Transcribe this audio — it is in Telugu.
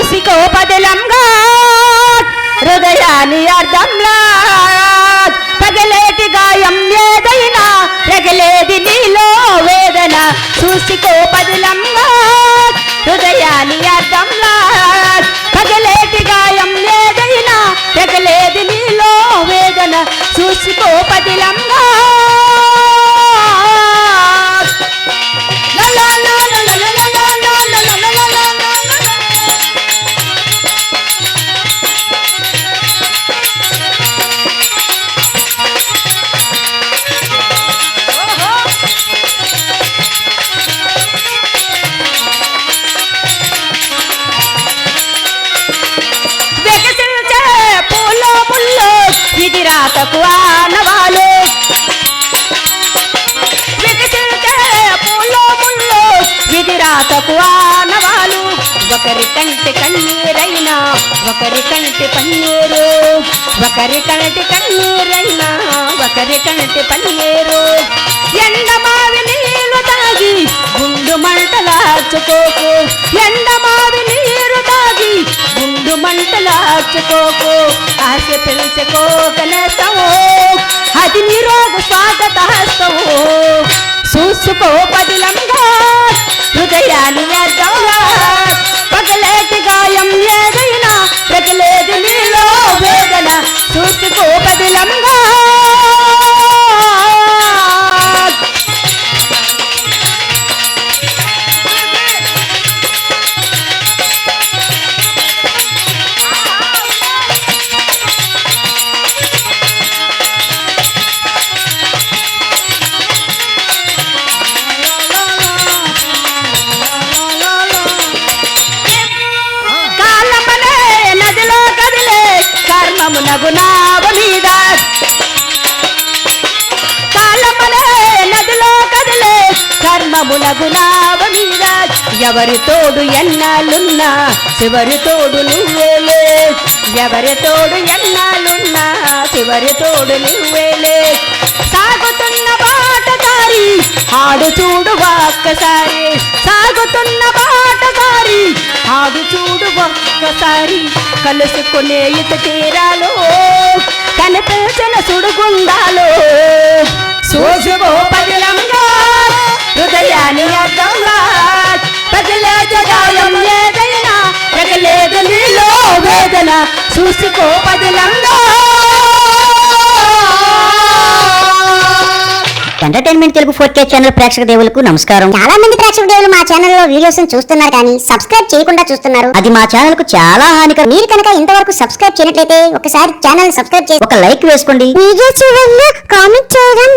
చూసుకోపదిలంగా హృదయాన్ని అర్థంలా పగలేటి గాయం ఏదైనా రగలేది నీలో వేదన చూసుకోపదిలంగా హృదయాన్ని అర్థంలా పగలేటి గాయం ఏదైనా రగలేది నీలో వేదన చూసుకోపదిలంగా విధిరాతకు ఆనవాలు వికసించే పూలో ముల్లో విధిరాతకు ఆనవాలు ఒకరి కంటి కన్నీరైనా ఒకరి కంటి పన్నీరు ఒకరి కంటి కన్నీరైనా ఒకరి కంటి పన్నీరు ఎండమావి నీళ్లు తాగి గుండు మంటలార్చుకోకు ఎండమావి నీరు తాగి గుండు మంటలార్చుకోకు ఆశ పెంచుకోకనేస్తావు అది నీ రోగు స్వాగత హస్తవు చూసుకో పదిలంగా హృదయాన్ని అర్థంగా పగలేటి గాయం ఏదైనా రగలేదు నీలో వేదన చూసుకో పదిలంగా నగునావ మీద కాలమనే నదిలో కదిలే కర్మమునగునావ మీద ఎవరి తోడు ఎన్నాళ్ళున్నా చివరి తోడు నువ్వేలే ఎవరి తోడు ఎన్నాళ్ళున్నా చివరి తోడు నువ్వేలే సాగుతున్న బాటదారి ఆడు చూడు ఒక్కసారి సాగుతున్న బాటదారి ఆడు చూడు ఒక్కసారి కలుసుకునే ఇత తీరాలు కనిపించిన సుడుగుండాలు చూసుకో పదిలంగా హృదయాన్ని అర్థంగా పదిలేదు గాయం ఏదైనా రగలేదు నీలో వేదన చూసుకో పదిలంగా. ఎంటర్టైన్మెంట్ తెలుగు 4K ఛానల్ ప్రేక్షక దేవులకు నమస్కారం. చాలా మంది ప్రేక్షక దేవులు మా ఛానల్లో వీడియోస్ చూస్తున్నారు కానీ సబ్స్క్రైబ్ చేయకుండా చూస్తున్నారు. అది మా ఛానల్ కు చాలా హానికరం. మీరు కనుక ఇంతవరకు సబ్స్క్రైబ్ చేయనట్లయితే ఒకసారి ఛానల్ సబ్స్క్రైబ్ చేసి ఒక లైక్ వేసుకోండి. వీడియో చూడండి, కామెంట్ చేయడం